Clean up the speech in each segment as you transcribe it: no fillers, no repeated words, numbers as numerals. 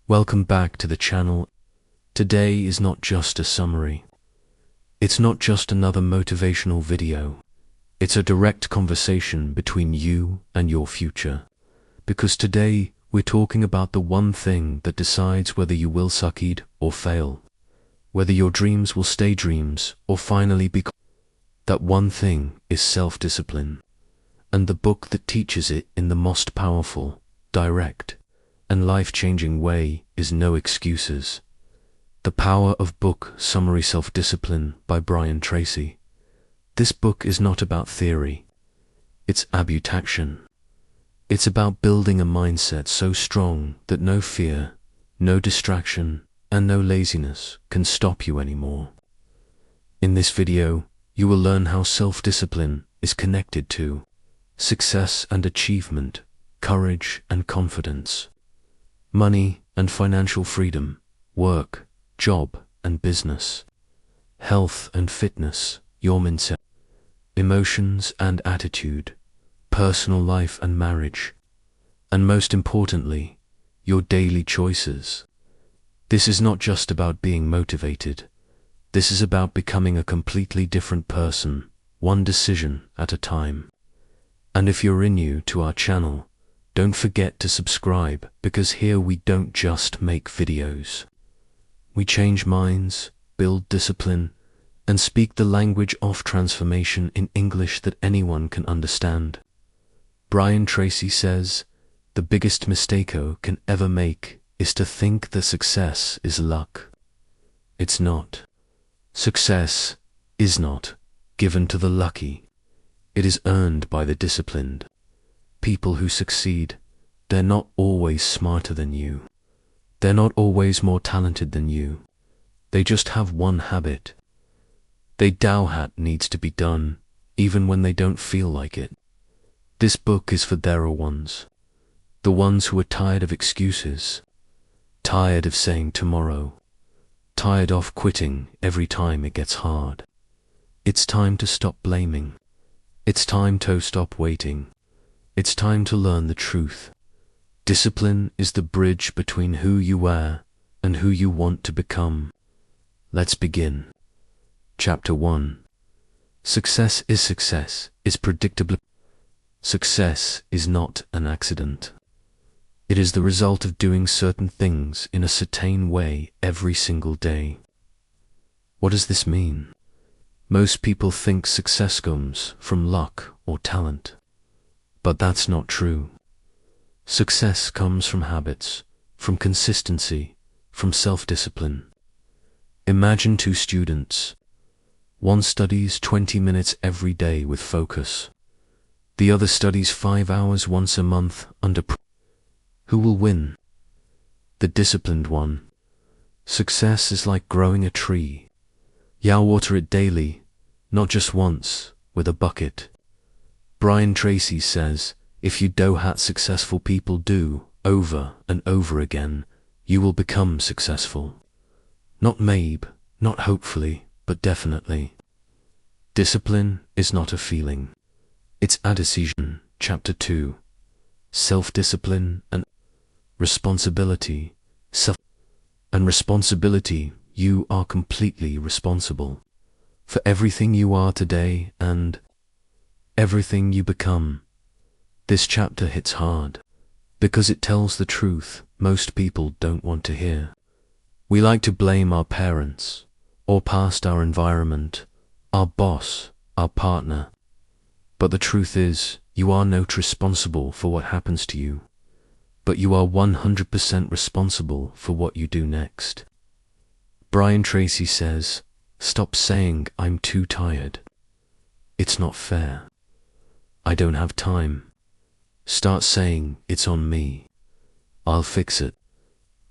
Welcome back to the channel. Today is not just a summary. It's not just another motivational video. It's a direct conversation between you and your future. Because today we're talking about the one thing that decides whether you will succeed or fail. Whether your dreams will stay dreams or finally become. That one thing is self-discipline. And the book that teaches it in the most powerful, direct, and life-changing way is No Excuses. The Power of Book Summary Self-Discipline by Brian Tracy. This book is not about theory. It's about action. It's about building a mindset so strong that no fear, no distraction, and no laziness can stop you anymore. In this video, you will learn how self-discipline is connected to success and achievement, courage and confidence, money and financial freedom, work, job and business, health and fitness, your mindset, emotions and attitude, personal life and marriage, and most importantly, your daily choices. This is not just about being motivated. This is about becoming a completely different person, one decision at a time. And if you're new to our channel, don't forget to subscribe, because here we don't just make videos. We change minds, build discipline, and speak the language of transformation in English that anyone can understand. Brian Tracy says, the biggest mistake you can ever make is to think that success is luck. It's not. Success is not given to the lucky. It is earned by the disciplined. People who succeed, they're not always smarter than you. They're not always more talented than you. They just have one habit. They do what needs to be done, even when they don't feel like it. This book is for their ones. The ones who are tired of excuses. Tired of saying tomorrow. Tired of quitting every time it gets hard. It's time to stop blaming. It's time to stop waiting. It's time to learn the truth. Discipline is the bridge between who you were and who you want to become. Let's begin. Chapter 1. Success is predictable. Success is not an accident. It is the result of doing certain things in a certain way every single day. What does this mean? Most people think success comes from luck or talent. But that's not true. Success comes from habits, from consistency, from self-discipline. Imagine two students. One studies 20 minutes every day with focus. The other studies 5 hours once a month under pressure. Who will win? The disciplined one. Success is like growing a tree. You water it daily, not just once, with a bucket. Brian Tracy says, if you do what successful people do over and over again, you will become successful. Not maybe, not hopefully, but definitely. Discipline is not a feeling. It's a decision. Chapter 2. Self-discipline and responsibility. Responsibility, you are completely responsible for everything you are today and everything you become. This chapter hits hard because it tells the truth most people don't want to hear. We like to blame our parents or past, our environment, our boss, our partner. But the truth is, you are not responsible for what happens to you, but you are 100% responsible for what you do next. Brian Tracy says, stop saying I'm too tired. It's not fair. I don't have time. Start saying it's on me. I'll fix it.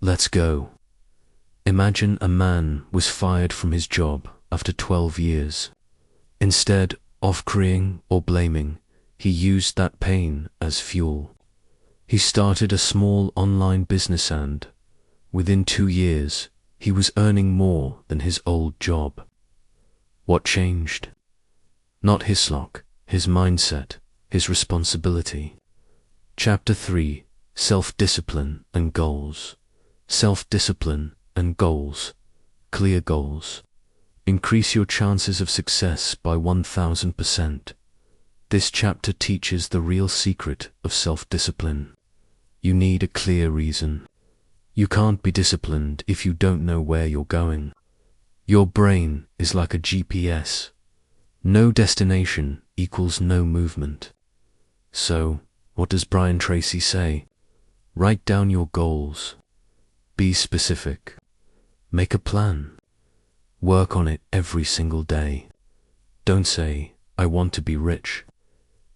Let's go. Imagine a man was fired from his job after 12 years. Instead of crying or blaming, he used that pain as fuel. He started a small online business and, within 2 years, he was earning more than his old job. What changed? Not his luck, his mindset, his responsibility. Chapter 3. Self-discipline and goals. self-discipline, and goals. Clear goals. Increase your chances of success by 1000%. This chapter teaches the real secret of self-discipline. You need a clear reason. You can't be disciplined if you don't know where you're going. Your brain is like a GPS. No destination equals no movement. So, what does Brian Tracy say? Write down your goals. Be specific. Make a plan. Work on it every single day. Don't say, I want to be rich.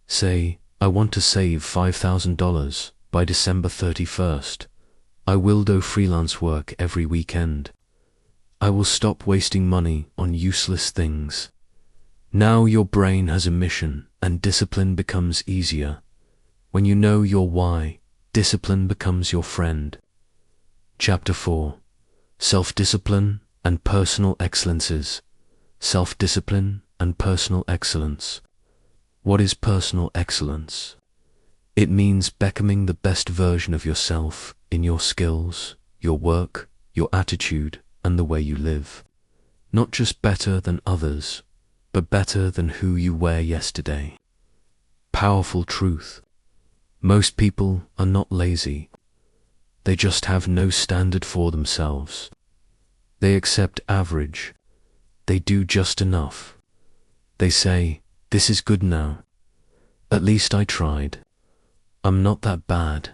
Say, I want to save $5,000 by December 31st. I will do freelance work every weekend. I will stop wasting money on useless things. Now your brain has a mission and discipline becomes easier. When you know your why, discipline becomes your friend. Chapter 4. Self-discipline and personal excellences. Self-discipline and personal excellence. What is personal excellence? It means becoming the best version of yourself in your skills, your work, your attitude, and the way you live. Not just better than others, but better than who you were yesterday. Powerful truth. Most people are not lazy. They just have no standard for themselves. They accept average. They do just enough. They say, this is good now. At least I tried. I'm not that bad.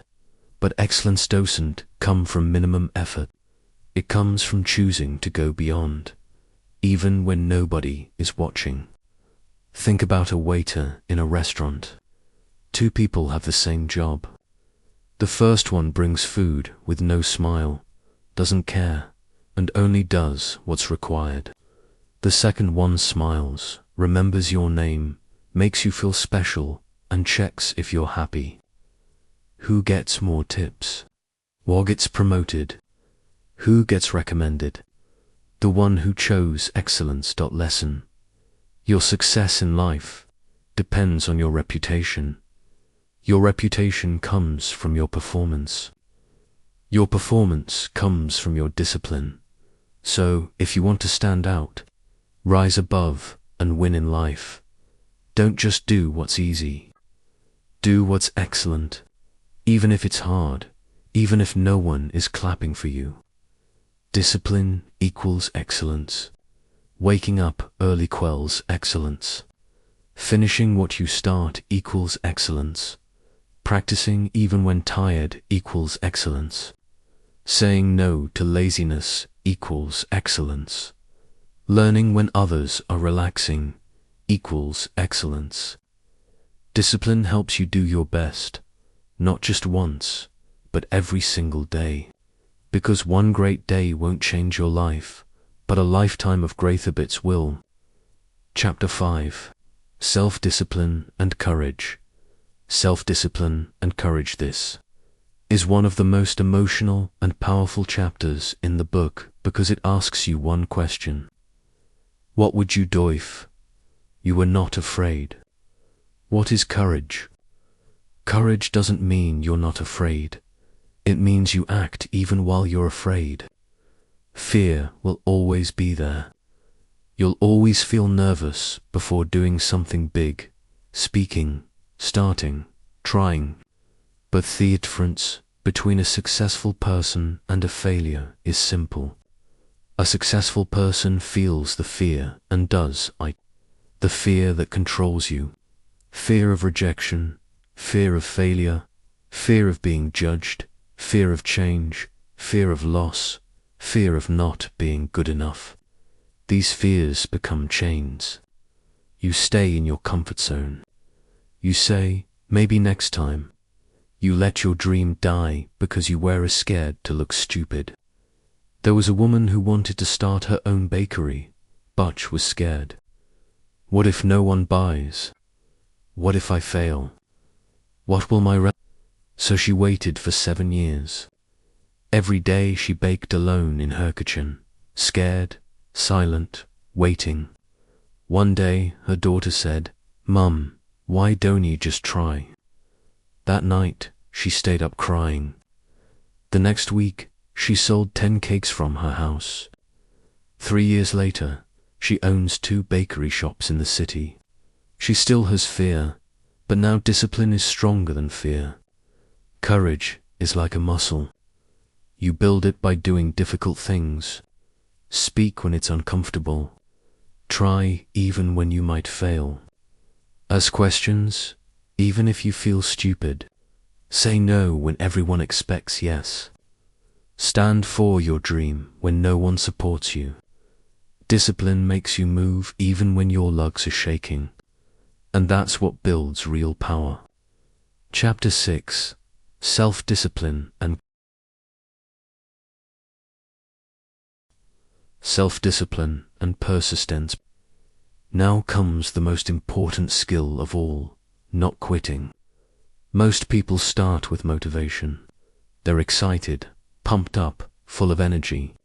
But excellence doesn't come from minimum effort. It comes from choosing to go beyond, even when nobody is watching. Think about a waiter in a restaurant. Two people have the same job. The first one brings food with no smile, doesn't care, and only does what's required. The second one smiles, remembers your name, makes you feel special, and checks if you're happy. Who gets more tips? What gets promoted? Who gets recommended? The one who chose excellence. Lesson. Your success in life depends on your reputation. Your reputation comes from your performance. Your performance comes from your discipline. So, if you want to stand out, rise above, and win in life, don't just do what's easy. Do what's excellent, even if it's hard, even if no one is clapping for you. Discipline equals excellence. Waking up early quells excellence. Finishing what you start equals excellence. Practicing even when tired equals excellence. Saying no to laziness equals excellence. Learning when others are relaxing equals excellence. Discipline helps you do your best, not just once, but every single day. Because one great day won't change your life, but a lifetime of great habits will. Chapter 5. Self-discipline and courage. Self-discipline and courage. This is one of the most emotional and powerful chapters in the book because it asks you one question. What would you do if you were not afraid? What is courage? Courage doesn't mean you're not afraid. It means you act even while you're afraid. Fear will always be there. You'll always feel nervous before doing something big, speaking, starting, trying. But the difference between a successful person and a failure is simple. A successful person feels the fear and does the fear that controls you. Fear of rejection, fear of failure, fear of being judged, fear of change, fear of loss, fear of not being good enough. These fears become chains. You stay in your comfort zone. You say, maybe next time. You let your dream die because you were scared to look stupid. There was a woman who wanted to start her own bakery, but was scared. What if no one buys? What if I fail? What will my So she waited for 7 years. Every day she baked alone in her kitchen, scared, silent, waiting. One day her daughter said, "Mum, why don't you just try?" That night she stayed up crying. The next week She sold 10 cakes from her house. 3 years later, she owns 2 bakery shops in the city. She still has fear, but now discipline is stronger than fear. Courage is like a muscle. You build it by doing difficult things. Speak when it's uncomfortable. Try even when you might fail. Ask questions, even if you feel stupid. Say no when everyone expects yes. Stand for your dream when no one supports you. Discipline makes you move even when your legs are shaking. And that's what builds real power. Chapter 6: Self-Discipline and Self-discipline and persistence. Now comes the most important skill of all, not quitting. Most people start with motivation. They're excited, pumped up, full of energy.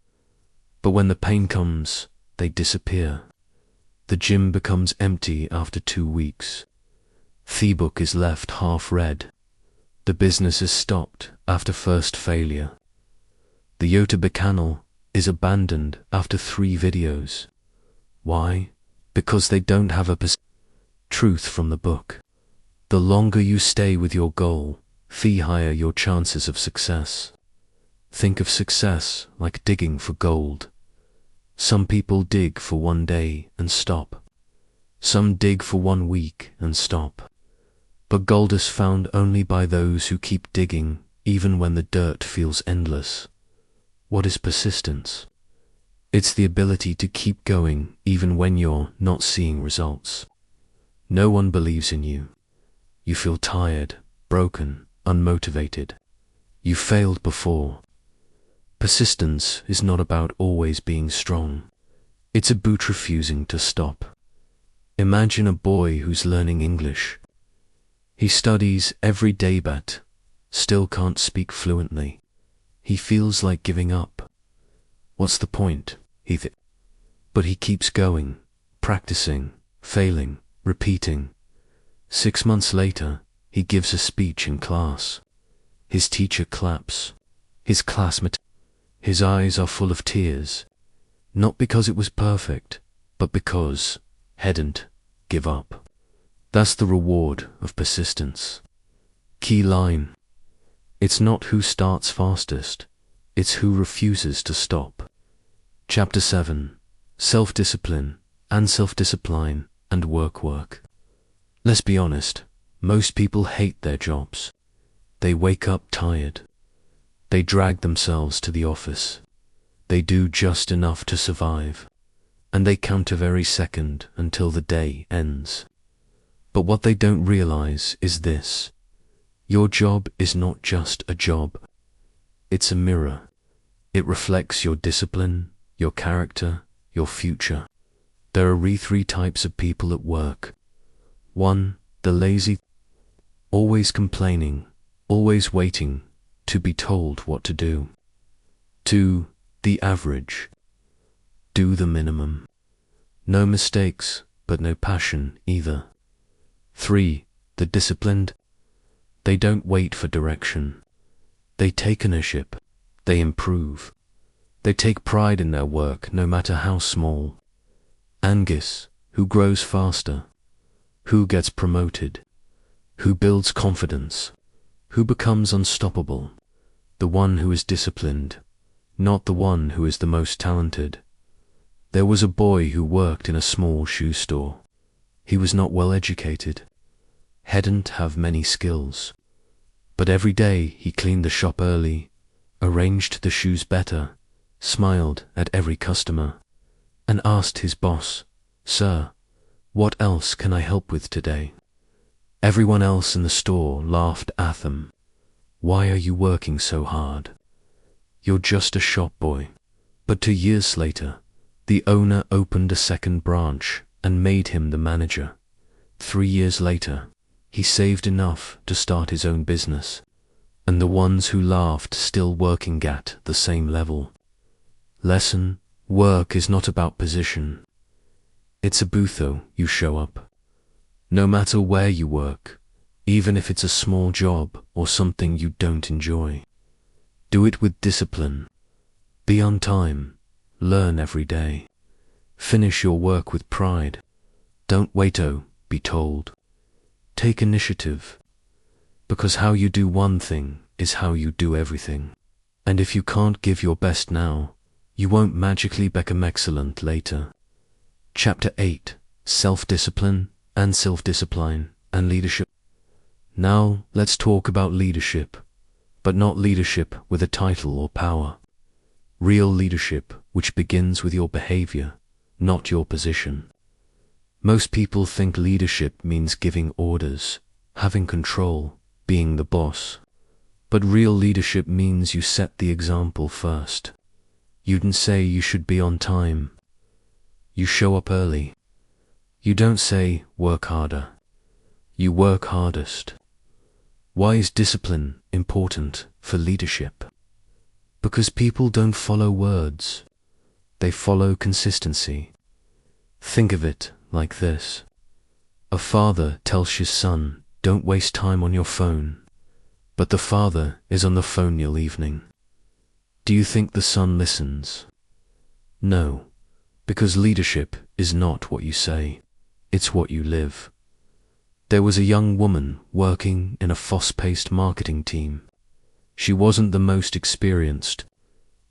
But when the pain comes, they disappear. The gym becomes empty after 2 weeks. The book is left half read. The business is stopped after first failure. The YouTube channel is abandoned after 3 videos. Why? Because they don't have a truth from the book. The longer you stay with your goal, the higher your chances of success. Think of success like digging for gold. Some people dig for 1 day and stop. Some dig for 1 week and stop. But gold is found only by those who keep digging even when the dirt feels endless. What is persistence? It's the ability to keep going even when you're not seeing results. No one believes in you. You feel tired, broken, unmotivated. You failed before. Persistence is not about always being strong. It's about refusing to stop. Imagine a boy who's learning English. He studies every day but still can't speak fluently. He feels like giving up. What's the point? But he keeps going, practicing, failing, repeating. 6 months later, he gives a speech in class. His teacher claps. His classmate. His eyes are full of tears. Not because it was perfect, but because he didn't give up. That's the reward of persistence. Key line. It's not who starts fastest, it's who refuses to stop. Chapter 7: Self-Discipline and work. Let's be honest, most people hate their jobs. They wake up tired. They drag themselves to the office. They do just enough to survive. And they count every second until the day ends. But what they don't realize is this: your job is not just a job. It's a mirror. It reflects your discipline, your character, your future. There are 3 types of people at work. 1, the lazy, always complaining, always waiting to be told what to do. 2, the average, do the minimum. No mistakes, but no passion either. 3, the disciplined, they don't wait for direction. They take ownership. They improve. They take pride in their work, no matter how small. Angus, who grows faster, who gets promoted, who builds confidence, who becomes unstoppable. The one who is disciplined, not the one who is the most talented. There was a boy who worked in a small shoe store. He was not well educated. Hadn't have many skills. But every day he cleaned the shop early, arranged the shoes better, smiled at every customer, and asked his boss, "Sir, what else can I help with today?" Everyone else in the store laughed at him. "Why are you working so hard? You're just a shop boy." But 2 years later, the owner opened a second branch and made him the manager. 3 years later, he saved enough to start his own business, and the ones who laughed still working at the same level. Lesson: work is not about position. It's about how you show up. No matter where you work, even if it's a small job or something you don't enjoy. Do it with discipline, Be on time. Learn every day. Finish your work with pride. Don't wait to be told. Take initiative. Because how you do one thing is how you do everything. And if you can't give your best now, you won't magically become excellent later. Chapter 8. Self-discipline and self-discipline and leadership. Now let's talk about leadership, but not leadership with a title or power. Real leadership, which begins with your behavior, not your position. Most people think leadership means giving orders, having control, being the boss. But real leadership means you set the example first. You don't say you should be on time. You show up early. You don't say work harder. You work hardest. Why is discipline important for leadership? Because people don't follow words. They follow consistency. Think of it like this. A father tells his son, don't waste time on your phone. But the father is on the phone all evening. Do you think the son listens? No, because leadership is not what you say, it's what you live. There was a young woman working in a fast-paced marketing team. She wasn't the most experienced.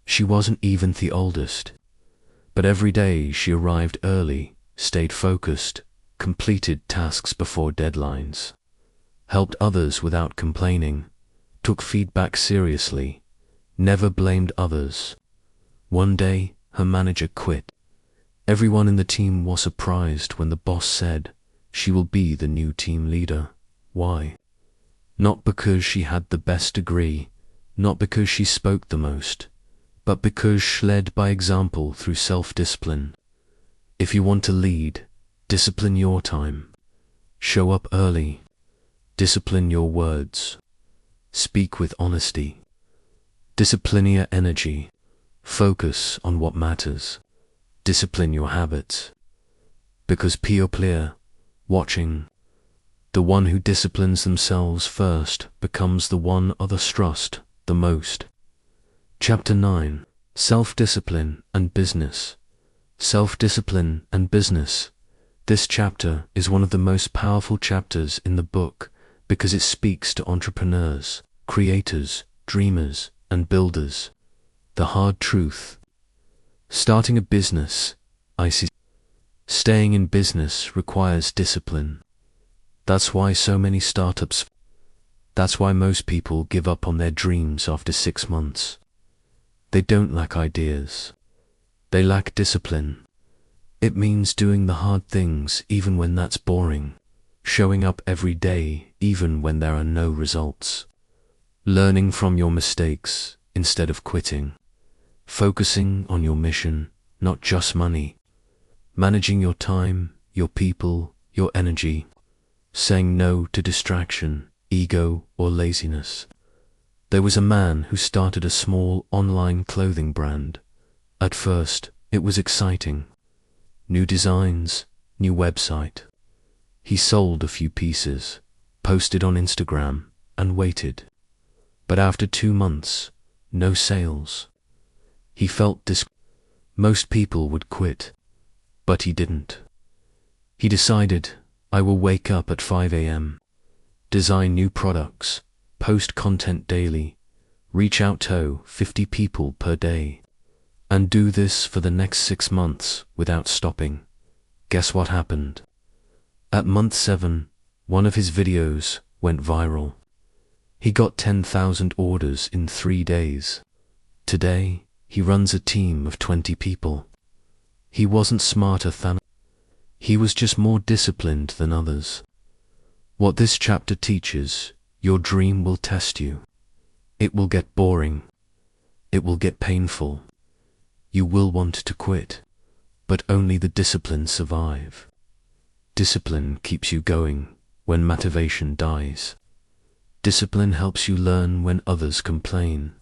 She wasn't even the oldest. But every day she arrived early, stayed focused, completed tasks before deadlines, helped others without complaining, took feedback seriously, never blamed others. One day, her manager quit. Everyone in the team was surprised when the boss said she will be the new team leader. Why? Not because she had the best degree, not because she spoke the most, but because she led by example through self-discipline. If you want to lead, discipline your time. Show up early. Discipline your words. Speak with honesty. Discipline your energy. Focus on what matters. Discipline your habits. Because people watching, the one who disciplines themselves first becomes the one others trust the most. Chapter 9. Self-discipline and business. Self-discipline and business. This chapter is one of the most powerful chapters in the book because it speaks to entrepreneurs, creators, dreamers, and builders. The hard truth. Starting a business, staying in business requires discipline. That's why so many startups. That's why most people give up on their dreams after 6 months. They don't lack ideas. They lack discipline. It means doing the hard things even when that's boring. Showing up every day even when there are no results. Learning from your mistakes instead of quitting. Focusing on your mission, not just money. Managing your time, your people, your energy. Saying no to distraction, ego, or laziness. There was a man who started a small online clothing brand. At first, it was exciting. New designs, new website. He sold a few pieces, posted on Instagram, and waited. But after 2 months, no sales. He felt most people would quit, but he didn't. He decided, I will wake up at 5 a.m., design new products, post content daily, reach out to 50 people per day, and do this for the next 6 months without stopping. Guess what happened? At month 7, one of his videos went viral. He got 10,000 orders in 3 days. Today, he runs a team of 20 people. He wasn't smarter than he was just more disciplined than others. What this chapter teaches, your dream will test you. It will get boring. It will get painful. You will want to quit, but only the disciplined survive. Discipline keeps you going when motivation dies. Discipline helps you learn when others complain.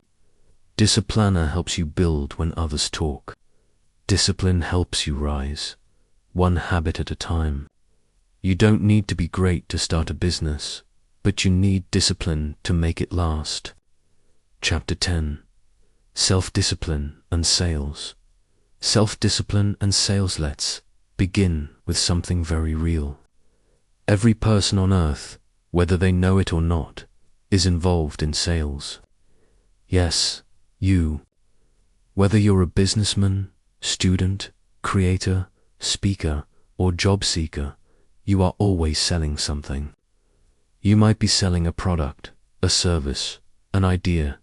Discipliner helps you build when others talk. Discipline helps you rise, one habit at a time. You don't need to be great to start a business, but you need discipline to make it last. Chapter 10. Self-discipline and sales. Self-discipline and sales. Let's begin with something very real. Every person on earth, whether they know it or not, is involved in sales. Yes, you. Whether you're a businessman, student, creator, speaker, or job seeker, you are always selling something. You might be selling a product, a service, an idea,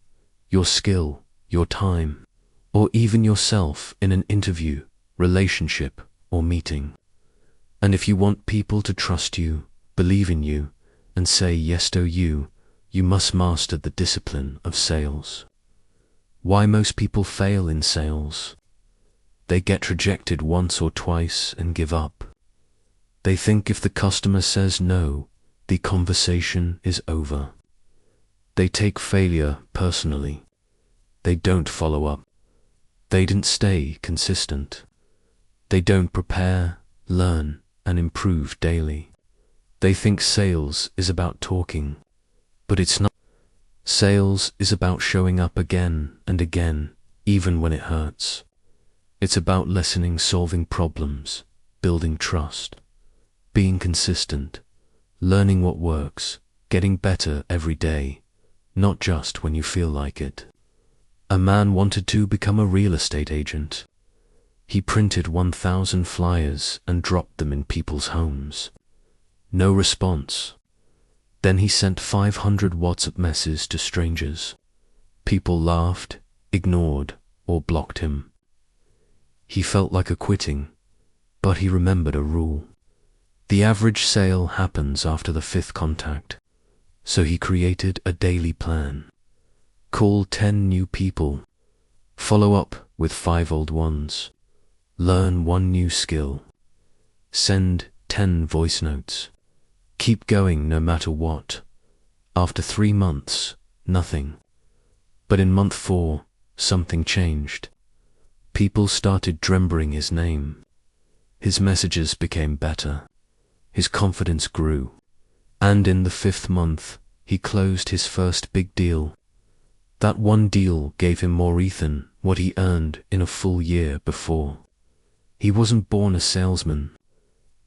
your skill, your time, or even yourself in an interview, relationship, or meeting. And if you want people to trust you, believe in you, and say yes to you, you must master the discipline of sales. Why most people fail in sales? They get rejected once or twice and give up. They think if the customer says no, the conversation is over. They take failure personally. They don't follow up. They didn't stay consistent. They don't prepare, learn, and improve daily. They think sales is about talking, but it's not. Sales is about showing up again and again, even when it hurts. It's about listening, solving problems, building trust, being consistent, learning what works, getting better every day, not just when you feel like it. A man wanted to become a real estate agent. He printed 1,000 flyers and dropped them in people's homes. No response. Then he sent 500 WhatsApp messages to strangers. People laughed, ignored, or blocked him. He felt like quitting, but he remembered a rule. The average sale happens after the 5th contact, so he created a daily plan. Call 10 new people, follow up with 5 old ones, learn 1 new skill, send 10 voice notes, keep going no matter what. After 3 months, nothing. But in month 4, something changed. People started remembering his name. His messages became better. His confidence grew. And in the 5th month, he closed his first big deal. That one deal gave him more than what he earned in a full year before. He wasn't born a salesman.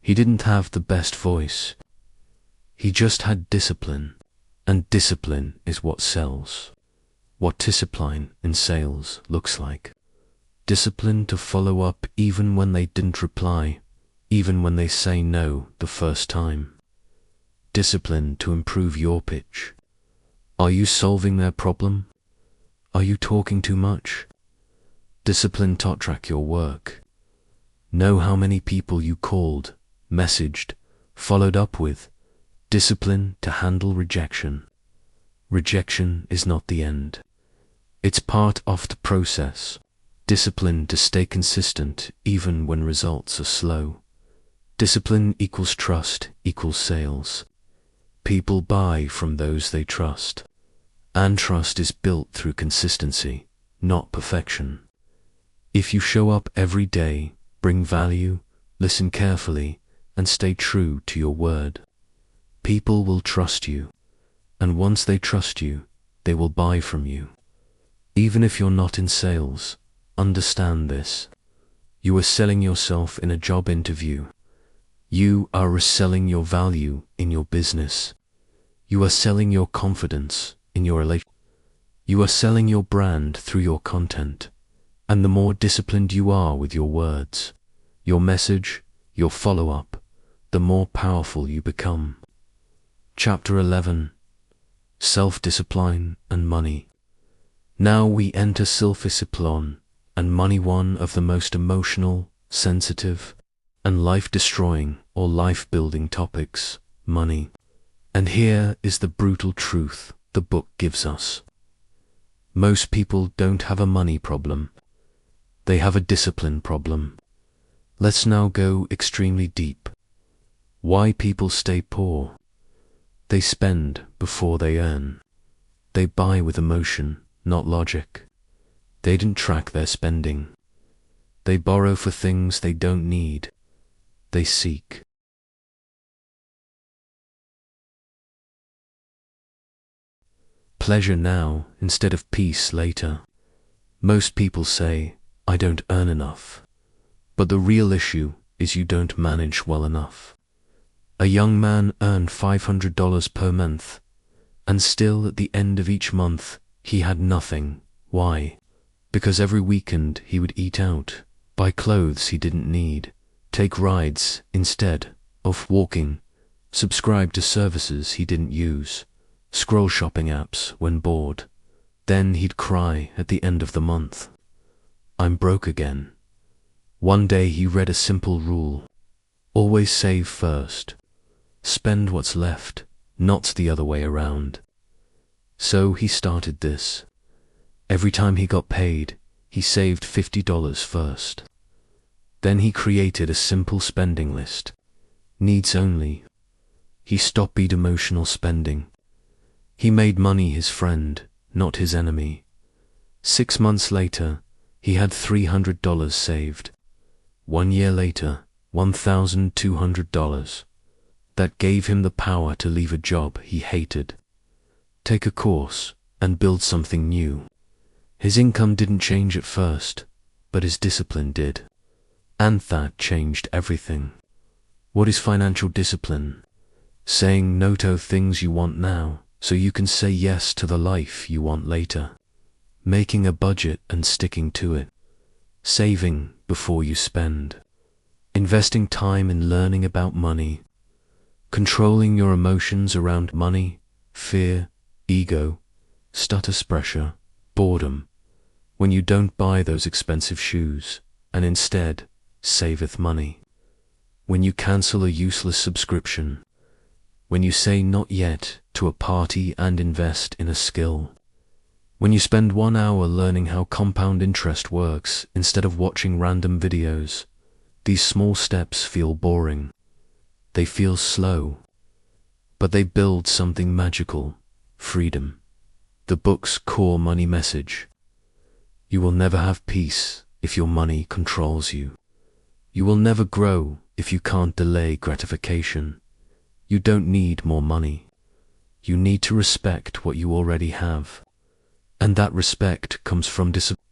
He didn't have the best voice. He just had discipline. And discipline is what sells. What discipline in sales looks like. Discipline to follow up even when they didn't reply, even when they say no the first time. Discipline to improve your pitch. Are you solving their problem? Are you talking too much? Discipline to track your work. Know how many people you called, messaged, followed up with. Discipline to handle rejection. Rejection is not the end. It's part of the process. Discipline to stay consistent even when results are slow. Discipline equals trust equals sales. People buy from those they trust. And trust is built through consistency, not perfection. If you show up every day, bring value, listen carefully, and stay true to your word, people will trust you. And once they trust you, they will buy from you. Even if you're not in sales, understand this. You are selling yourself in a job interview. You are reselling your value in your business. You are selling your confidence in your relationship. You are selling your brand through your content. And the more disciplined you are with your words, your message, your follow-up, the more powerful you become. Chapter 11. Self-discipline and money. Now we enter self-discipline and money, one of the most emotional, sensitive, and life-destroying or life-building topics, money. And here is the brutal truth the book gives us. Most people don't have a money problem. They have a discipline problem. Let's now go extremely deep. Why people stay poor. They spend before they earn. They buy with emotion, not logic. They didn't track their spending. They borrow for things they don't need. They seek pleasure now instead of peace later. Most people say, I don't earn enough. But the real issue is you don't manage well enough. A young man earned $500 per month, and still at the end of each month, he had nothing. Why? Because every weekend he would eat out, buy clothes he didn't need, take rides instead of walking, subscribe to services he didn't use, scroll shopping apps when bored. Then he'd cry at the end of the month, I'm broke again. One day he read a simple rule. Always save first. Spend what's left, not the other way around. So he started this. Every time he got paid, he saved $50 first. Then he created a simple spending list. Needs only. He stopped emotional spending. He made money his friend, not his enemy. 6 months later, he had $300 saved. 1 year later, $1,200. That gave him the power to leave a job he hated, take a course, and build something new. His income didn't change at first, but his discipline did. And that changed everything. What is financial discipline? Saying no to things you want now, so you can say yes to the life you want later. Making a budget and sticking to it. Saving before you spend. Investing time in learning about money. Controlling your emotions around money, fear, ego, status pressure, boredom. When you don't buy those expensive shoes, and instead saveth money. When you cancel a useless subscription. When you say not yet to a party and invest in a skill. When you spend 1 hour learning how compound interest works instead of watching random videos. These small steps feel boring. They feel slow. But they build something magical, freedom. The book's core money message. You will never have peace if your money controls you. You will never grow if you can't delay gratification. You don't need more money. You need to respect what you already have. And that respect comes from discipline.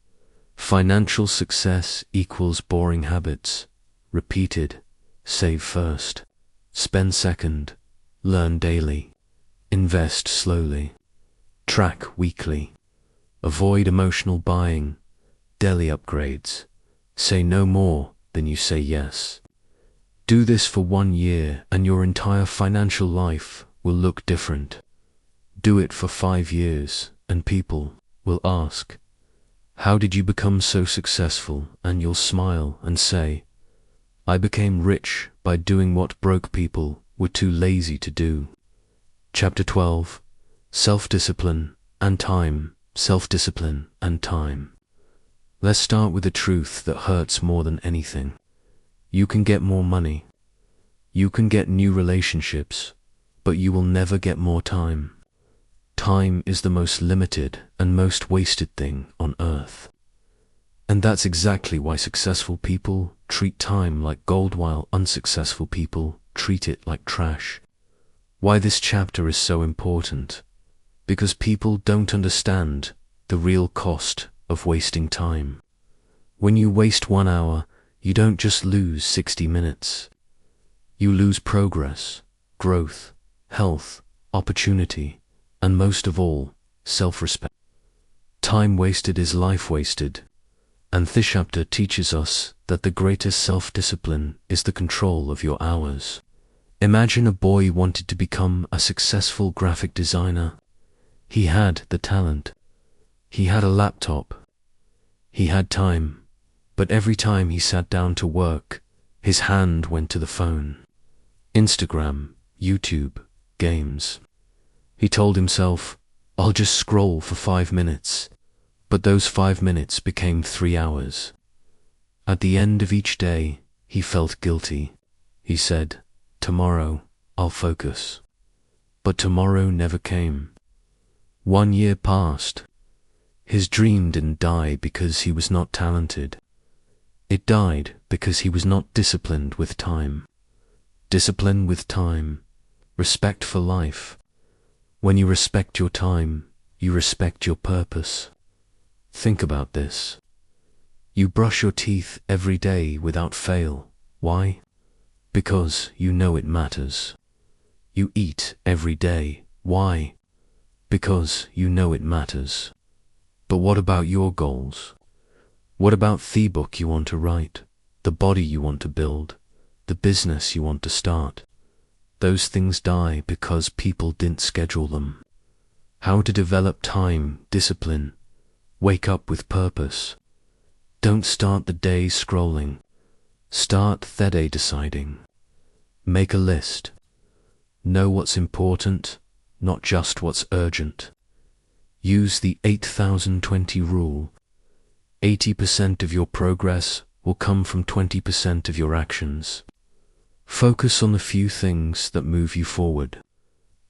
Financial success equals boring habits. Repeated. Save first. Spend second. Learn daily. Invest slowly. Track weekly. Avoid emotional buying. Daily upgrades. Say no more than you say yes. Do this for 1 year and your entire financial life will look different. Do it for 5 years and people will ask, how did you become so successful? And you'll smile and say, I became rich by doing what broke people were too lazy to do. Chapter 12. Self-discipline and time. Self-discipline and time. Let's start with the truth that hurts more than anything. You can get more money. You can get new relationships, but you will never get more time. Time is the most limited and most wasted thing on earth. And that's exactly why successful people treat time like gold while unsuccessful people treat it like trash. Why this chapter is so important? Because people don't understand the real cost of wasting time. When you waste 1 hour, you don't just lose 60 minutes. You lose progress, growth, health, opportunity, and most of all, self-respect. Time wasted is life wasted. And this chapter teaches us that the greatest self-discipline is the control of your hours. Imagine a boy wanted to become a successful graphic designer. He had the talent. He had a laptop. He had time. But every time he sat down to work, his hand went to the phone. Instagram, YouTube, games. He told himself, I'll just scroll for 5 minutes. But those 5 minutes became 3 hours. At the end of each day, he felt guilty. He said, tomorrow, I'll focus. But tomorrow never came. 1 year passed. His dream didn't die because he was not talented. It died because he was not disciplined with time. Discipline with time. Respect for life. When you respect your time, you respect your purpose. Think about this. You brush your teeth every day without fail. Why? Because you know it matters. You eat every day. Why? Because you know it matters. But what about your goals? What about the book you want to write, the body you want to build, the business you want to start? Those things die because people didn't schedule them. How to develop time, discipline, wake up with purpose. Don't start the day scrolling. Start the day deciding. Make a list. Know what's important, not just what's urgent. Use the 8020 rule. 80% of your progress will come from 20% of your actions. Focus on the few things that move you forward.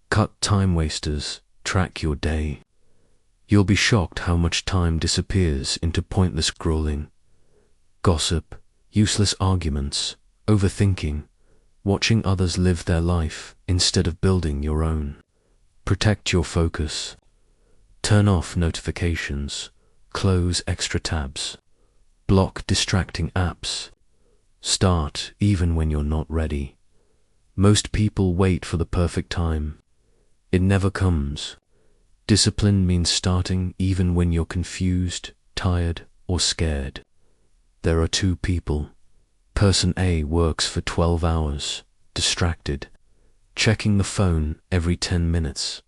Cut time wasters. Track your day. You'll be shocked how much time disappears into pointless scrolling, gossip, useless arguments, overthinking, watching others live their life instead of building your own. Protect your focus. Turn off notifications. Close extra tabs. Block distracting apps. Start even when you're not ready. Most people wait for the perfect time. It never comes. Discipline means starting even when you're confused, tired, or scared. There are two people. Person A works for 12 hours, distracted, checking the phone every 10 minutes.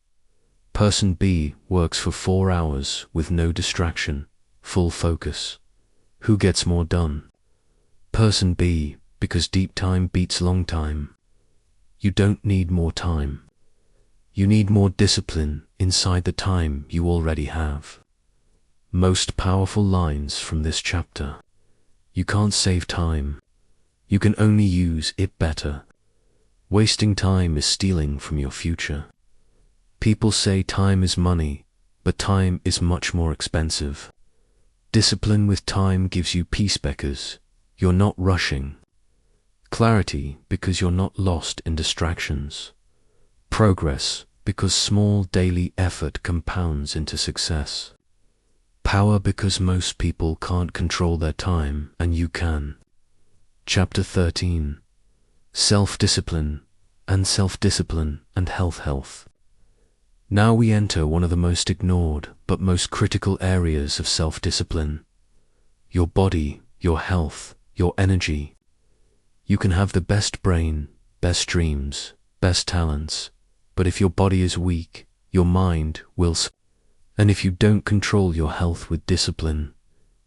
Person B works for 4 hours with no distraction, full focus. Who gets more done? Person B, because deep time beats long time. You don't need more time. You need more discipline inside the time you already have. Most powerful lines from this chapter. You can't save time. You can only use it better. Wasting time is stealing from your future. People say time is money, but time is much more expensive. Discipline with time gives you peace because you're not rushing. Clarity because you're not lost in distractions. Progress because small daily effort compounds into success. Power because most people can't control their time and you can. Chapter 13. Self-discipline and health. Now we enter one of the most ignored but most critical areas of self-discipline. Your body, your health, your energy. You can have the best brain, best dreams, best talents, but if your body is weak, your mind will suffer. And if you don't control your health with discipline,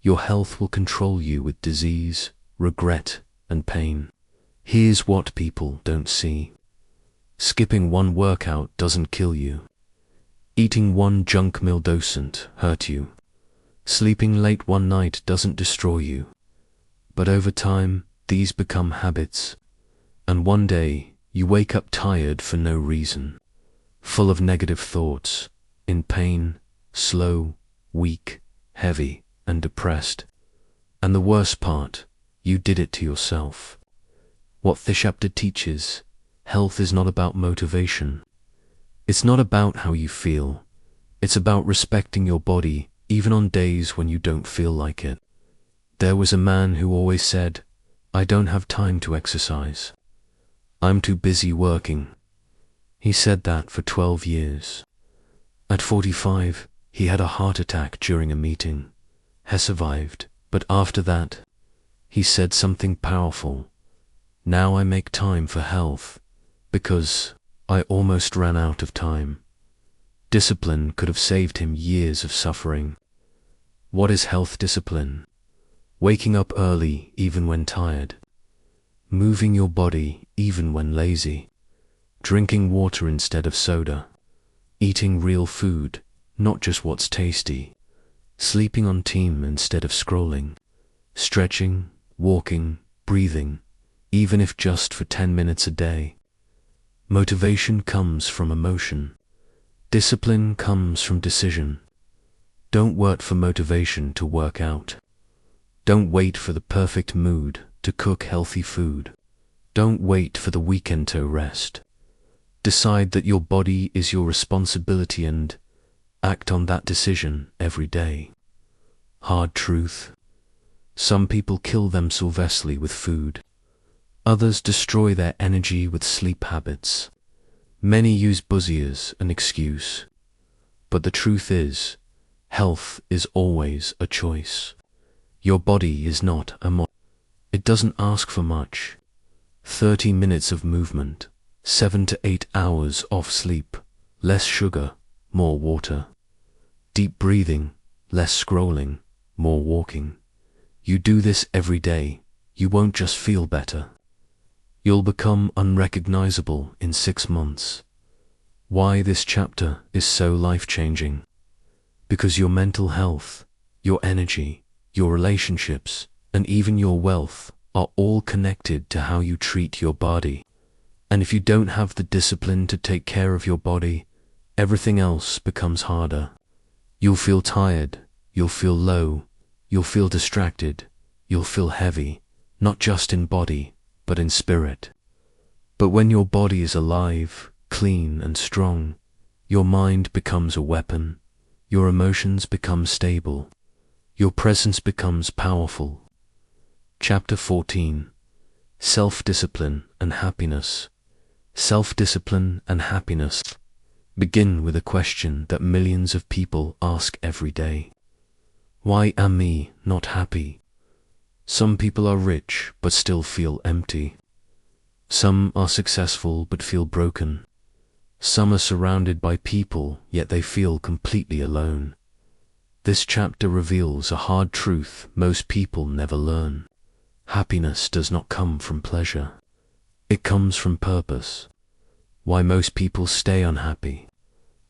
your health will control you with disease, regret, and pain. Here's what people don't see. Skipping one workout doesn't kill you. Eating one junk meal doesn't hurt you. Sleeping late one night doesn't destroy you. But over time, these become habits. And one day, you wake up tired for no reason, full of negative thoughts, in pain, slow, weak, heavy, and depressed. And the worst part, you did it to yourself. What this chapter teaches, health is not about motivation. It's not about how you feel. It's about respecting your body even on days when you don't feel like it. There was a man who always said, "I don't have time to exercise. I'm too busy working." He said that for 12 years. At 45, he had a heart attack during a meeting. He survived, but after that, he said something powerful. "Now I make time for health, because I almost ran out of time." Discipline could have saved him years of suffering. What is health discipline? Waking up early even when tired. Moving your body even when lazy. Drinking water instead of soda. Eating real food, not just what's tasty. Sleeping on time instead of scrolling. Stretching, walking, breathing, even if just for 10 minutes a day. Motivation comes from emotion. Discipline comes from decision. Don't wait for motivation to work out. Don't wait for the perfect mood to cook healthy food. Don't wait for the weekend to rest. Decide that your body is your responsibility and act on that decision every day. Hard truth. Some people kill themselves vastly with food. Others destroy their energy with sleep habits. Many use buzzy as an excuse. But the truth is, health is always a choice. Your body is not a mod. It doesn't ask for much. 30 minutes of movement, 7 to 8 hours off sleep, less sugar, more water. Deep breathing, less scrolling, more walking. You do this every day, you won't just feel better. You'll become unrecognizable in 6 months. Why this chapter is so life-changing? Because your mental health, your energy, your relationships, and even your wealth are all connected to how you treat your body. And if you don't have the discipline to take care of your body, everything else becomes harder. You'll feel tired, you'll feel low, you'll feel distracted, you'll feel heavy, not just in body, but in spirit. But when your body is alive, clean and strong, your mind becomes a weapon, your emotions become stable, your presence becomes powerful. Chapter 14. Self-discipline and happiness. Self-discipline and happiness begin with a question that millions of people ask every day. Why am I not happy? Some people are rich but still feel empty. Some are successful but feel broken. Some are surrounded by people, yet they feel completely alone. This chapter reveals a hard truth most people never learn. Happiness does not come from pleasure. It comes from purpose. Why most people stay unhappy?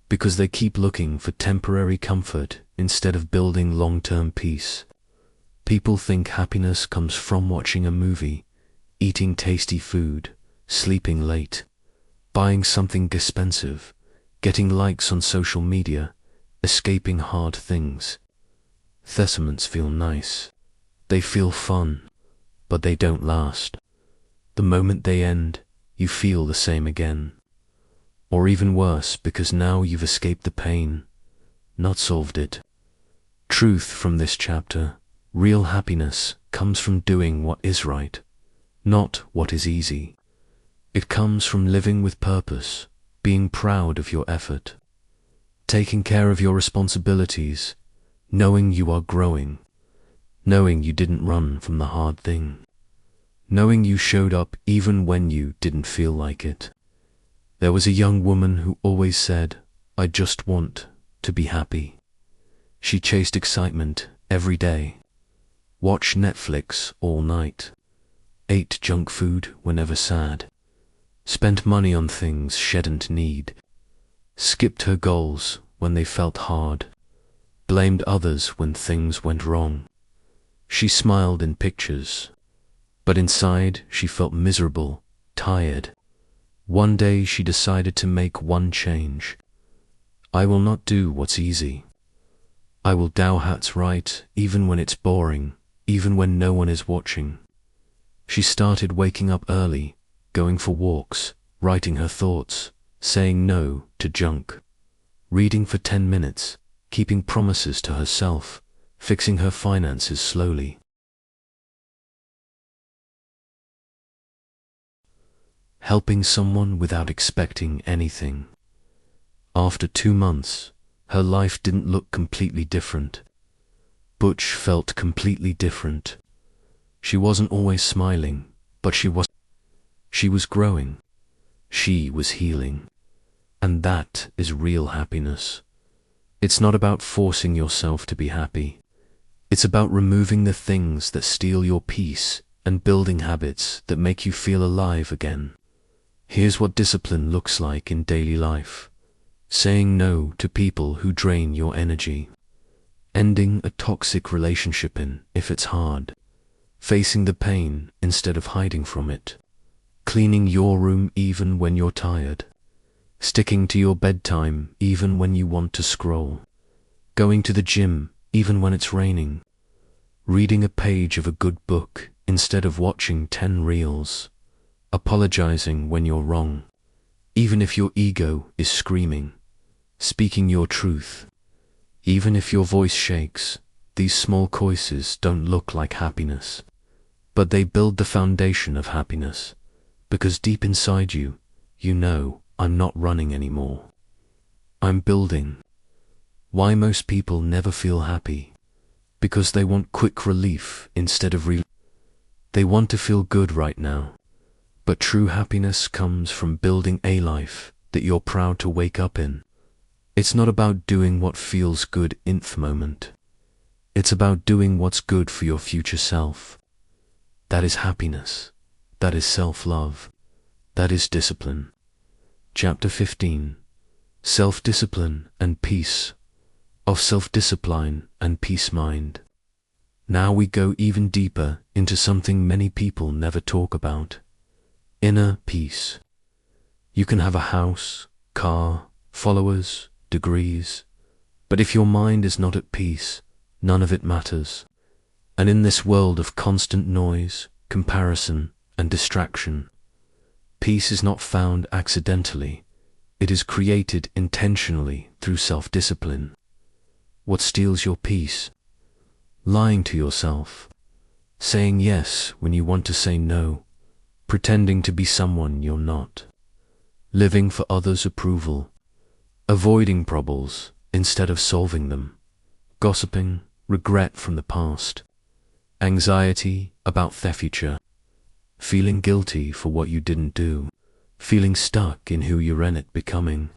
Because they keep looking for temporary comfort instead of building long-term peace. People think happiness comes from watching a movie, eating tasty food, sleeping late, buying something expensive, getting likes on social media, escaping hard things. Thessaments feel nice. They feel fun, but they don't last. The moment they end, you feel the same again. Or even worse, because now you've escaped the pain, not solved it. Truth from this chapter: real happiness comes from doing what is right, not what is easy. It comes from living with purpose, being proud of your effort, taking care of your responsibilities, knowing you are growing, knowing you didn't run from the hard thing, knowing you showed up even when you didn't feel like it. There was a young woman who always said, "I just want to be happy." She chased excitement every day, watched Netflix all night, ate junk food whenever sad, spent money on things she didn't need, skipped her goals when they felt hard, blamed others when things went wrong. She smiled in pictures, but inside she felt miserable, tired. One day she decided to make one change. I will not do what's easy. I will do what's right even when it's boring, even when no one is watching. She started waking up early, going for walks, writing her thoughts, saying no to junk, reading for 10 minutes, keeping promises to herself, fixing her finances slowly. Helping someone without expecting anything. After 2 months, her life didn't look completely different. Butch felt completely different. She wasn't always smiling, but she was. She was growing. She was healing. And that is real happiness. It's not about forcing yourself to be happy. It's about removing the things that steal your peace and building habits that make you feel alive again. Here's what discipline looks like in daily life. Saying no to people who drain your energy. Ending a toxic relationship if it's hard. Facing the pain instead of hiding from it. Cleaning your room even when you're tired. Sticking to your bedtime even when you want to scroll. Going to the gym even when it's raining. Reading a page of a good book instead of watching 10 reels. Apologizing when you're wrong, even if your ego is screaming. Speaking your truth, even if your voice shakes. These small choices don't look like happiness, but they build the foundation of happiness, because deep inside you, you know, I'm not running anymore. I'm building. Why most people never feel happy? Because they want quick relief instead of relief. They want to feel good right now. But true happiness comes from building a life that you're proud to wake up in. It's not about doing what feels good in the moment. It's about doing what's good for your future self. That is happiness. That is self-love. That is discipline. Chapter 15. Self-discipline and peace. Of self-discipline and peace mind. Now we go even deeper into something many people never talk about. Inner peace. You can have a house, car, followers, degrees, but if your mind is not at peace, none of it matters. And in this world of constant noise, comparison, and distraction, peace is not found accidentally. It is created intentionally through self-discipline. What steals your peace? Lying to yourself, saying yes when you want to say no, pretending to be someone you're not, living for others' approval, avoiding troubles instead of solving them, gossiping, regret from the past, anxiety about the future, feeling guilty for what you didn't do, feeling stuck in who you end up becoming.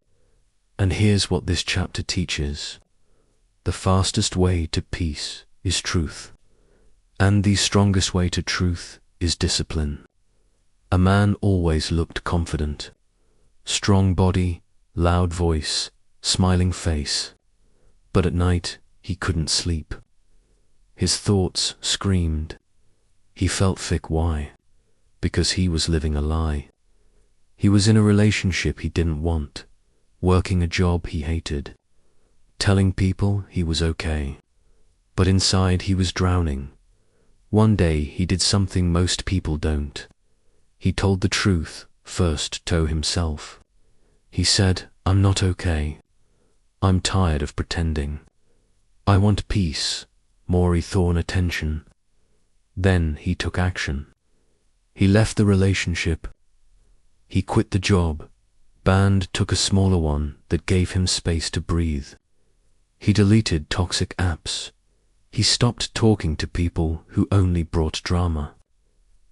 And here's what this chapter teaches. The fastest way to peace is truth, and the strongest way to truth is discipline. A man always looked confident. Strong body, loud voice, smiling face. But at night, he couldn't sleep. His thoughts screamed. He felt sick. Why? Because he was living a lie. He was in a relationship he didn't want, working a job he hated, telling people he was okay. But inside he was drowning. One day he did something most people don't. He told the truth, first to himself. He said, I'm not okay. I'm tired of pretending. I want peace, more thorn attention. Then he took action. He left the relationship. He quit the job. And took a smaller one that gave him space to breathe. He deleted toxic apps. He stopped talking to people who only brought drama.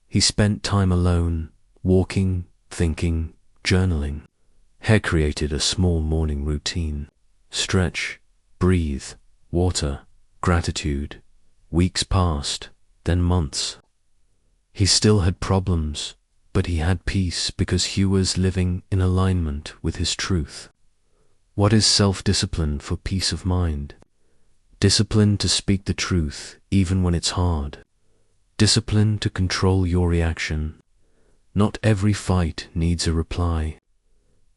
He spent time alone, walking, thinking, journaling. He created a small morning routine. Stretch, breathe, water, gratitude. Weeks passed, then months. He still had problems, but he had peace because he was living in alignment with his truth. What is self-discipline for peace of mind? Discipline to speak the truth even when it's hard. Discipline to control your reaction. Not every fight needs a reply.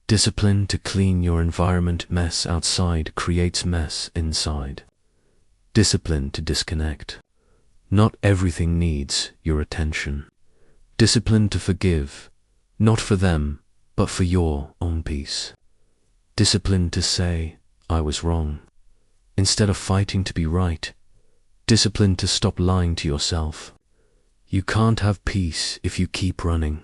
Discipline to clean your environment. Mess outside creates mess inside. Discipline to disconnect. Not everything needs your attention. Discipline to forgive, not for them, but for your own peace. Discipline to say, I was wrong, instead of fighting to be right. Discipline to stop lying to yourself. You can't have peace if you keep running.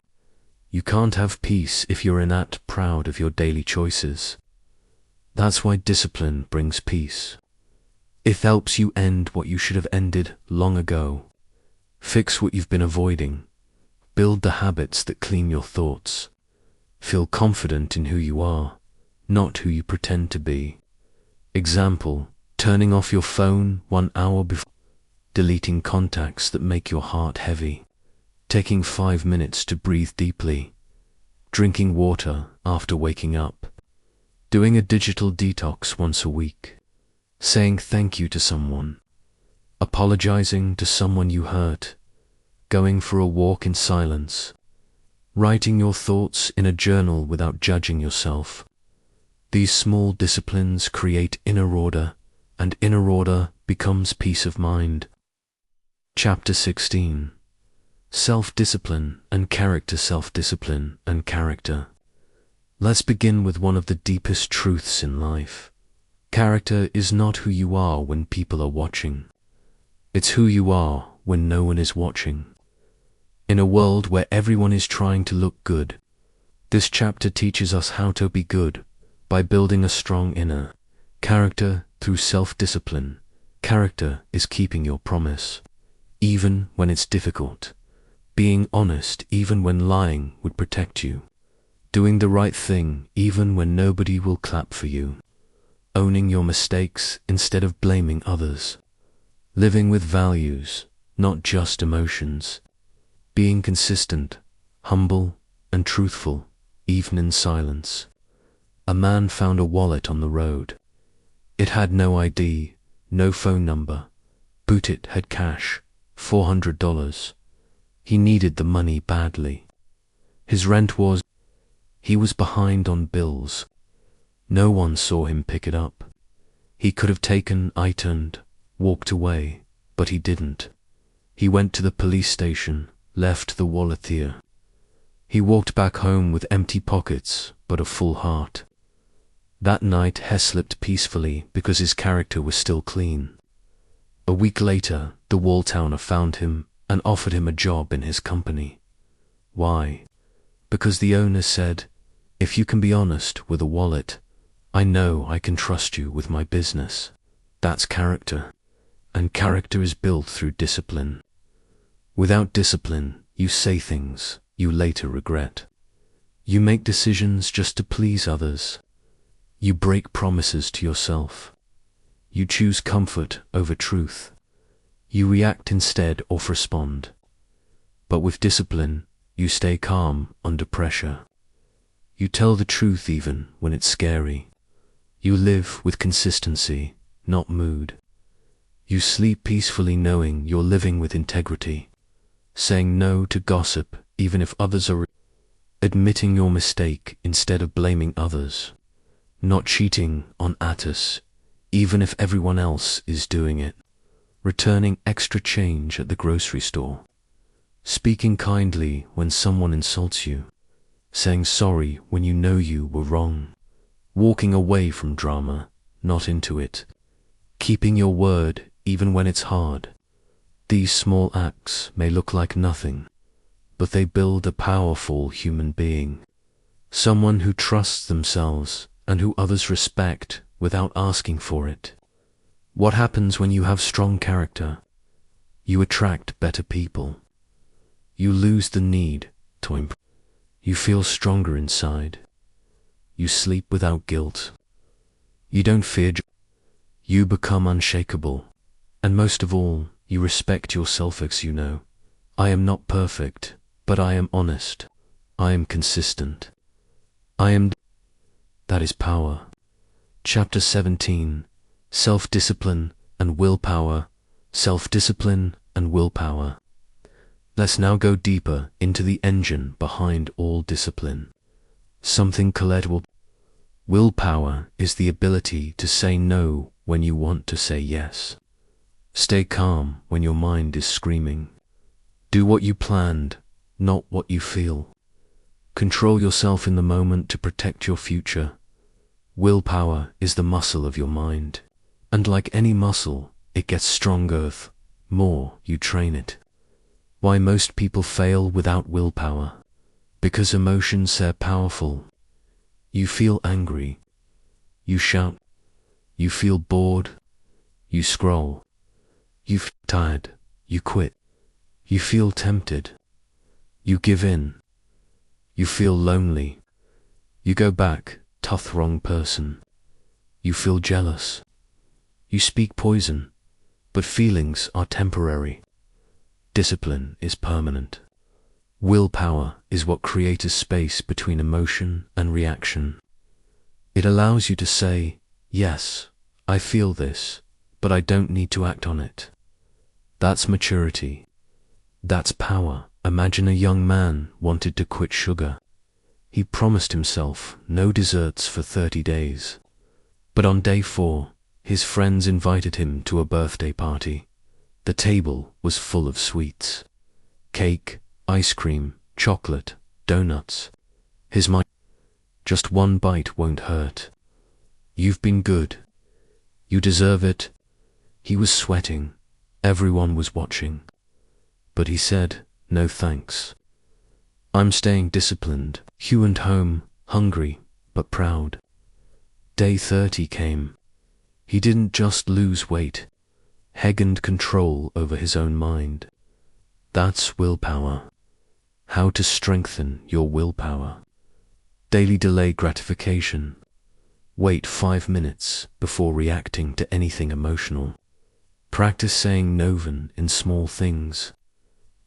You can't have peace if you're not proud of your daily choices. That's why discipline brings peace. It helps you end what you should have ended long ago. Fix what you've been avoiding. Build the habits that clean your thoughts. Feel confident in who you are, not who you pretend to be. Example, turning off your phone 1 hour before, deleting contacts that make your heart heavy, taking 5 minutes to breathe deeply, drinking water after waking up, doing a digital detox once a week, saying thank you to someone, apologizing to someone you hurt, going for a walk in silence, writing your thoughts in a journal without judging yourself. These small disciplines create inner order, and inner order becomes peace of mind. Chapter 16. Self-discipline and character. Self-discipline and character. Let's begin with one of the deepest truths in life. Character is not who you are when people are watching. It's who you are when no one is watching. In a world where everyone is trying to look good, this chapter teaches us how to be good by building a strong inner character through self-discipline. Character is keeping your promise, even when it's difficult. Being honest even when lying would protect you. Doing the right thing even when nobody will clap for you. Owning your mistakes instead of blaming others. Living with values, not just emotions. Being consistent, humble, and truthful, even in silence. A man found a wallet on the road. It had no ID, no phone number, but it had cash, $400. He needed the money badly. His rent was... He was behind on bills. No one saw him pick it up. He could have taken it and walked away, but he didn't. He went to the police station, left the wallet there. He walked back home with empty pockets, but a full heart. That night he slept peacefully because his character was still clean. A week later, the wall towner found him and offered him a job in his company. Why? Because the owner said, "If you can be honest with a wallet, I know I can trust you with my business." That's character. And character is built through discipline. Without discipline, you say things you later regret. You make decisions just to please others. You break promises to yourself. You choose comfort over truth. You react instead of respond. But with discipline, you stay calm under pressure. You tell the truth even when it's scary. You live with consistency, not mood. You sleep peacefully knowing you're living with integrity. Saying no to gossip even if others are... Admitting your mistake instead of blaming others. Not cheating on others even if everyone else is doing it. Returning extra change at the grocery store. Speaking kindly when someone insults you. Saying sorry when you know you were wrong. Walking away from drama, not into it. Keeping your word even when it's hard. These small acts may look like nothing, but they build a powerful human being. Someone who trusts themselves and who others respect without asking for it. What happens when you have strong character? You attract better people. You lose the need to improve. You feel stronger inside. You sleep without guilt. You don't fear. You become unshakable. And most of all, you respect yourself as you know. I am not perfect, but I am honest. I am consistent. That is power. Chapter 17. Self-discipline and willpower. Self-discipline and willpower. Let's now go deeper into the engine behind all discipline. Something collectible. Willpower is the ability to say no when you want to say yes. Stay calm when your mind is screaming. Do what you planned, not what you feel. Control yourself in the moment to protect your future. Willpower is the muscle of your mind, and like any muscle, it gets stronger the more you train it. Why most people fail without willpower? Because emotions are powerful. You feel angry. You shout. You feel bored. You scroll. You feel tired. You quit. You feel tempted. You give in. You feel lonely. You go back, tough wrong person. You feel jealous. You speak poison, but feelings are temporary. Discipline is permanent. Willpower is what creates a space between emotion and reaction. It allows you to say, yes, I feel this, but I don't need to act on it. That's maturity. That's power. Imagine a young man wanted to quit sugar. He promised himself no desserts for 30 days. But on day 4, his friends invited him to a birthday party. The table was full of sweets. Cake, ice cream, chocolate, donuts. His mind, just one bite won't hurt. You've been good. You deserve it. He was sweating. Everyone was watching. But he said, "No thanks. I'm staying disciplined." He went home, hungry, but proud. Day 30 came. He didn't just lose weight. He gained control over his own mind. That's willpower. How to strengthen your willpower. Daily delay gratification. Wait 5 minutes before reacting to anything emotional. Practice saying no in small things.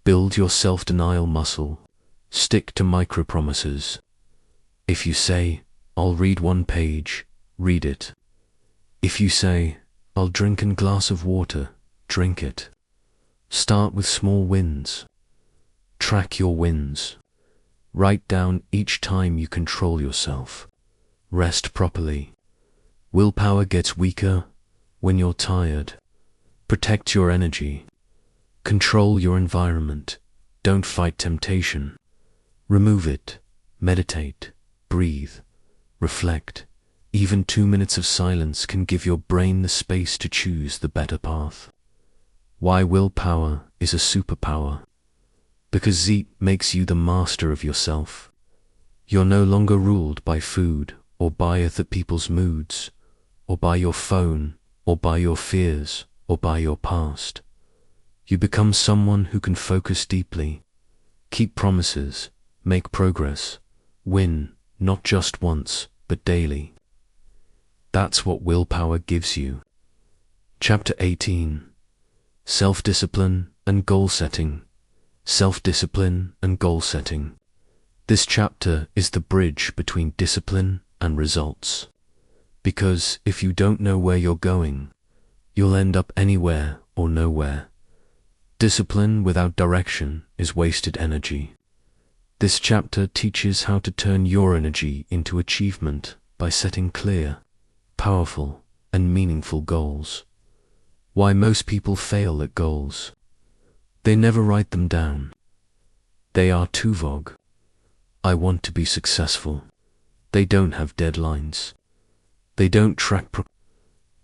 Build your self-denial muscle. Stick to micro-promises. If you say, "I'll read 1 page," read it. If you say, "I'll drink a glass of water," drink it. Start with small wins. Track your wins. Write down each time you control yourself. Rest properly. Willpower gets weaker when you're tired. Protect your energy. Control your environment. Don't fight temptation. Remove it. Meditate. Breathe. Reflect. Even 2 minutes of silence can give your brain the space to choose the better path. Why willpower is a superpower. Because it makes you the master of yourself. You're no longer ruled by food, or by other people's moods, or by your phone, or by your fears, or by your past. You become someone who can focus deeply, keep promises, make progress, win, not just once, but daily. That's what willpower gives you. Chapter 18. Self-discipline and goal setting. Self-discipline and goal setting. This chapter is the bridge between discipline and results. Because if you don't know where you're going, you'll end up anywhere or nowhere. Discipline without direction is wasted energy. This chapter teaches how to turn your energy into achievement by setting clear, powerful, and meaningful goals. Why most people fail at goals. They never write them down. They are too vague. I want to be successful. They don't have deadlines. They don't track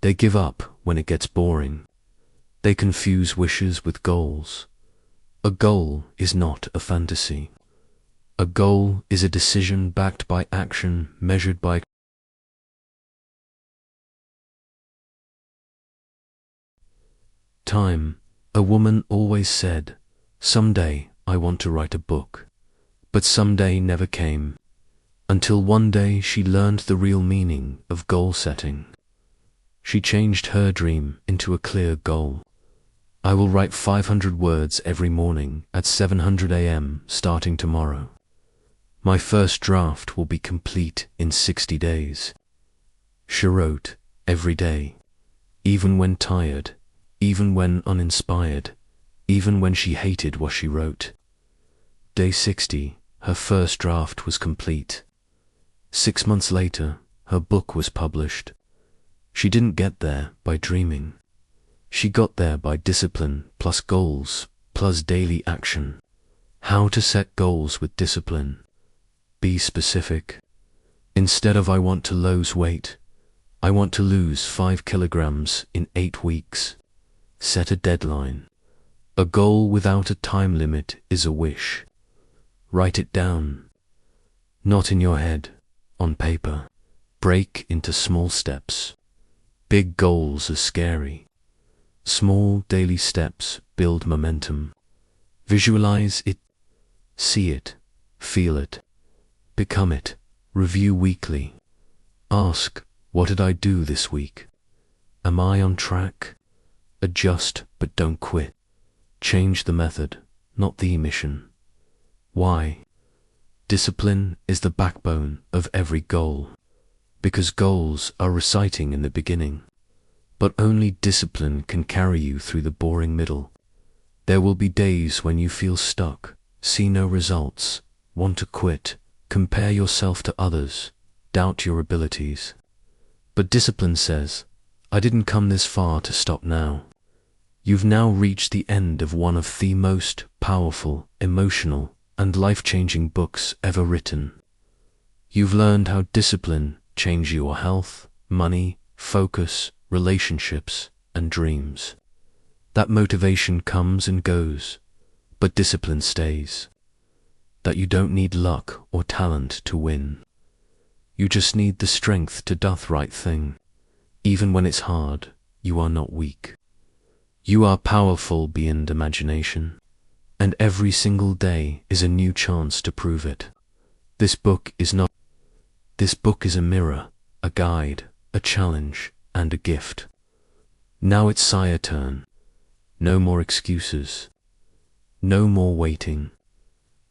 They give up when it gets boring. They confuse wishes with goals. A goal is not a fantasy. A goal is a decision backed by action measured by time. A woman always said, "Someday I want to write a book." But someday never came, until one day she learned the real meaning of goal setting. She changed her dream into a clear goal. I will write 500 words every morning at 700 a.m. starting tomorrow. My first draft will be complete in 60 days. She wrote every day, even when tired, even when uninspired, even when she hated what she wrote. Day 60, her first draft was complete. 6 months later, her book was published. She didn't get there by dreaming. She got there by discipline plus goals plus daily action. How to set goals with discipline. Be specific. Instead of "I want to lose weight," "I want to lose 5 kilograms in 8 weeks." Set a deadline. A goal without a time limit is a wish. Write it down. Not in your head, on paper. Break into small steps. Big goals are scary. Small daily steps build momentum. Visualize it. See it. Feel it. Become it. Review weekly. Ask, what did I do this week? Am I on track? Adjust, but don't quit. Change the method, not the mission. Why? Discipline is the backbone of every goal. Because goals are reciting in the beginning. But only discipline can carry you through the boring middle. There will be days when you feel stuck, see no results, want to quit, compare yourself to others, doubt your abilities. But discipline says, "I didn't come this far to stop now." You've now reached the end of one of the most powerful, emotional, and life-changing books ever written. You've learned how discipline changes your health, money, focus, relationships, and dreams. That motivation comes and goes, but discipline stays. That you don't need luck or talent to win. You just need the strength to do the right thing. Even when it's hard, you are not weak. You are powerful beyond imagination, and every single day is a new chance to prove it. This book is a mirror, a guide, a challenge, and a gift. Now it's your turn. No more excuses. No more waiting.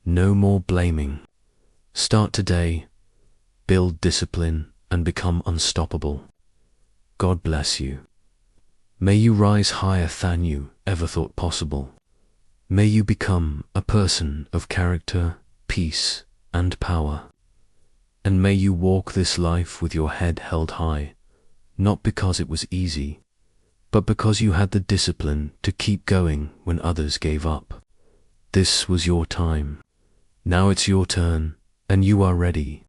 No more blaming. Start today, build discipline, and become unstoppable. God bless you. May you rise higher than you ever thought possible. May you become a person of character, peace, and power. And may you walk this life with your head held high, not because it was easy, but because you had the discipline to keep going when others gave up. This was your time. Now it's your turn, and you are ready.